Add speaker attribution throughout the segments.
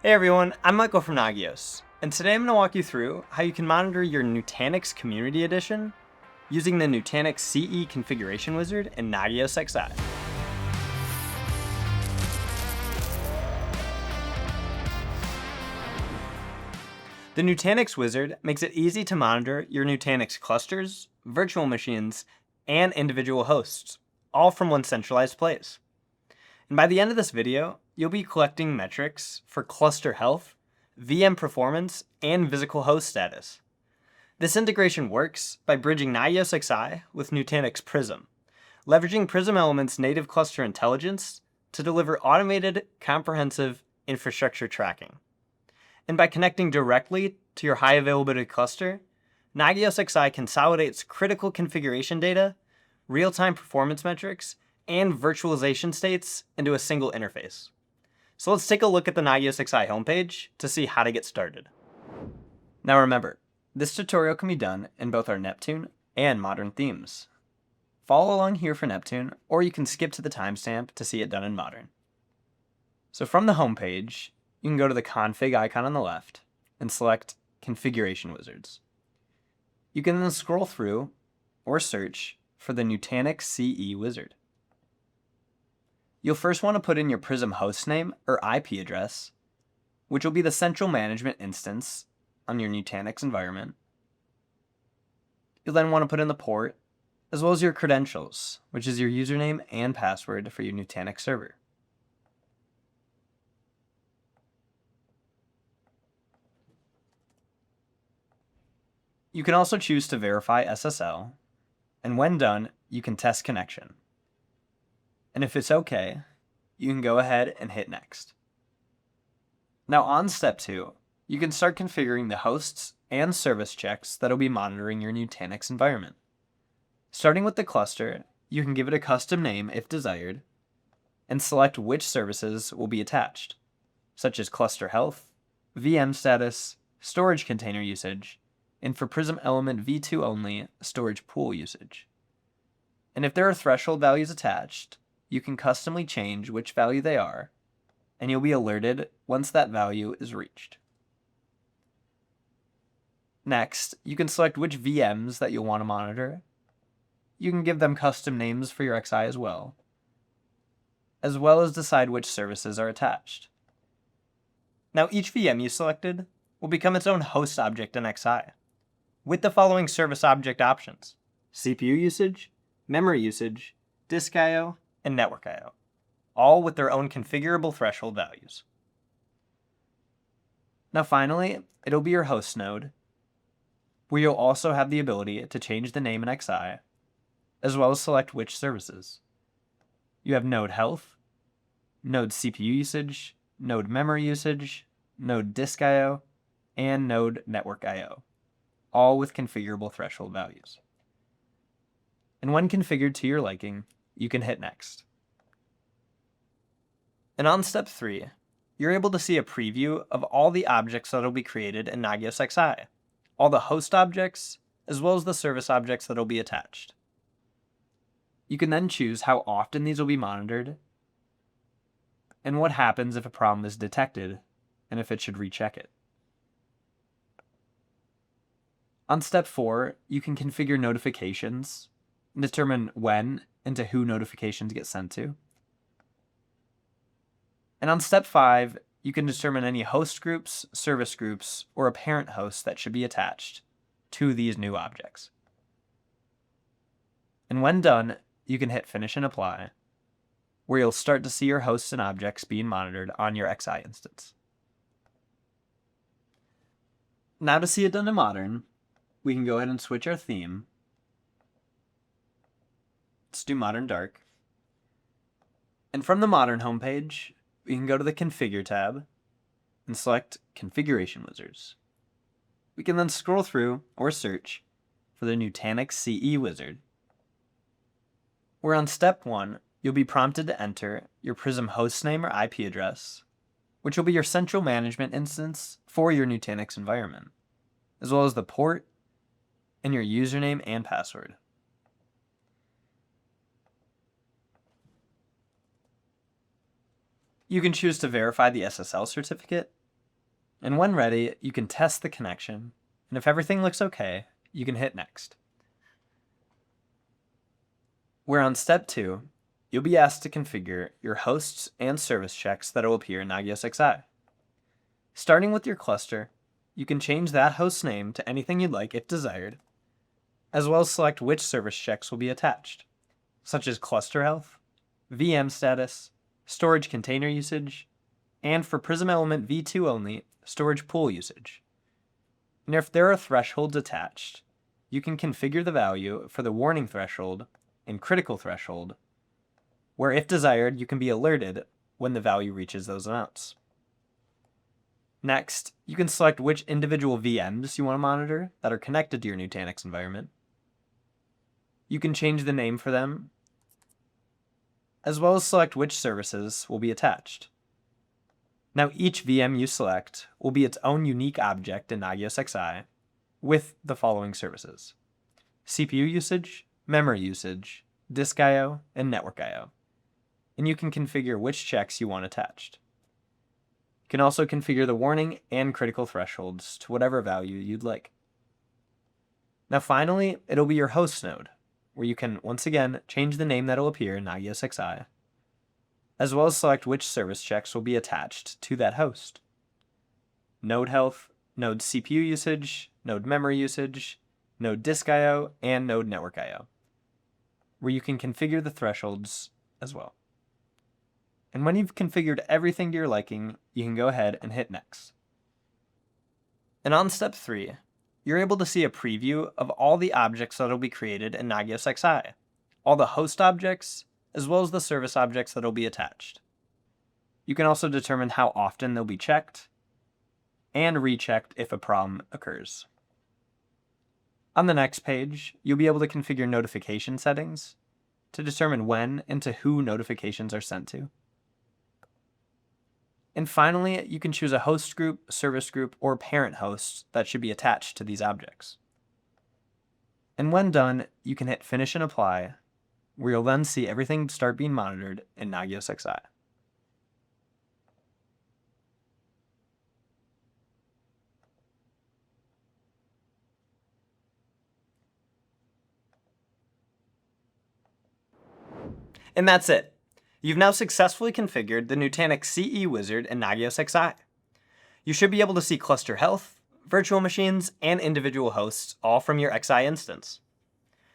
Speaker 1: Hey everyone, I'm Michael from Nagios, and today I'm going to walk you through how you can monitor your Nutanix Community Edition using the Nutanix CE Configuration Wizard in Nagios XI. The Nutanix Wizard makes it easy to monitor your Nutanix clusters, virtual machines, and individual hosts, all from one centralized place. And by the end of this video, you'll be collecting metrics for cluster health, VM performance, and physical host status. This integration works by bridging Nagios XI with Nutanix Prism, leveraging Prism Element's native cluster intelligence to deliver automated, comprehensive infrastructure tracking. And by connecting directly to your high availability cluster, Nagios XI consolidates critical configuration data, real-time performance metrics, and virtualization states into a single interface. So let's take a look at the Nagios XI homepage to see how to get started. Now remember, this tutorial can be done in both our Neptune and Modern themes. Follow along here for Neptune, or you can skip to the timestamp to see it done in Modern. So from the homepage, you can go to the config icon on the left and select Configuration Wizards. You can then scroll through or search for the Nutanix CE Wizard. You'll first want to put in your Prism hostname or IP address, which will be the central management instance on your Nutanix environment. You'll then want to put in the port, as well as your credentials, which is your username and password for your Nutanix server. You can also choose to verify SSL, and when done, you can test connection. And if it's okay, you can go ahead and hit Next. Now on step 2, you can start configuring the hosts and service checks that will be monitoring your Nutanix environment. Starting with the cluster, you can give it a custom name if desired, and select which services will be attached, such as cluster health, VM status, storage container usage, and for Prism Element v2 only, storage pool usage. And if there are threshold values attached, you can customly change which value they are, and you'll be alerted once that value is reached. Next, you can select which VMs that you'll want to monitor. You can give them custom names for your XI as well as decide which services are attached. Now each VM you selected will become its own host object in XI, with the following service object options: CPU usage, memory usage, disk I/O, and network I/O, all with their own configurable threshold values. Now finally, it'll be your host node, where you'll also have the ability to change the name in XI, as well as select which services. You have node health, node CPU usage, node memory usage, node disk I/O, and node network I/O, all with configurable threshold values. And when configured to your liking, you can hit Next. And on step 3, you're able to see a preview of all the objects that will be created in Nagios XI, all the host objects, as well as the service objects that will be attached. You can then choose how often these will be monitored, and what happens if a problem is detected, and if it should recheck it. On step 4, you can configure notifications, and determine when and to who notifications get sent to. And on step 5, you can determine any host groups, service groups, or a parent host that should be attached to these new objects. And when done, you can hit Finish and Apply, where you'll start to see your hosts and objects being monitored on your XI instance. Now to see it done in Modern, we can go ahead and switch our theme. Let's do Modern Dark. And from the Modern homepage, we can go to the Configure tab and select Configuration Wizards. We can then scroll through or search for the Nutanix CE Wizard, where on step 1, you'll be prompted to enter your Prism hostname or IP address, which will be your central management instance for your Nutanix environment, as well as the port and your username and password. You can choose to verify the SSL certificate And when ready, you can test the connection, and if everything looks okay, you can hit Next. Where on step 2, you'll be asked to configure your hosts and service checks that will appear in Nagios XI. Starting with your cluster, you can change that host's name to anything you'd like if desired, as well as select which service checks will be attached, such as cluster health, VM status, storage container usage, and for Prism Element v2 only, storage pool usage. And if there are thresholds attached, you can configure the value for the warning threshold and critical threshold, where if desired, you can be alerted when the value reaches those amounts. Next, you can select which individual VMs you want to monitor that are connected to your Nutanix environment. You can change the name for them, as well as select which services will be attached. Now each VM you select will be its own unique object in Nagios XI with the following services: CPU usage, memory usage, disk I/O, and network I/O. And you can configure which checks you want attached. You can also configure the warning and critical thresholds to whatever value you'd like. Now finally, it'll be your host node, where you can once again change the name that'll appear in Nagios XI, as well as select which service checks will be attached to that host. Node health, node CPU usage, node memory usage, node disk I/O, and node network I/O, where you can configure the thresholds as well. And when you've configured everything to your liking, you can go ahead and hit Next. And on step 3, you're able to see a preview of all the objects that will be created in Nagios XI, all the host objects, as well as the service objects that will be attached. You can also determine how often they'll be checked, and rechecked if a problem occurs. On the next page, you'll be able to configure notification settings to determine when and to who notifications are sent to. And finally, you can choose a host group, service group, or parent host that should be attached to these objects. And when done, you can hit Finish and Apply, where you'll then see everything start being monitored in Nagios XI. And that's it. You've now successfully configured the Nutanix CE Wizard in Nagios XI. You should be able to see cluster health, virtual machines, and individual hosts all from your XI instance.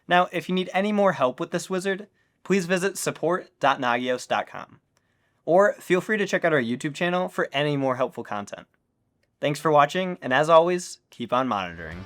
Speaker 1: Now, if you need any more help with this wizard, please visit support.nagios.com. Or feel free to check out our YouTube channel for any more helpful content. Thanks for watching, and as always, keep on monitoring.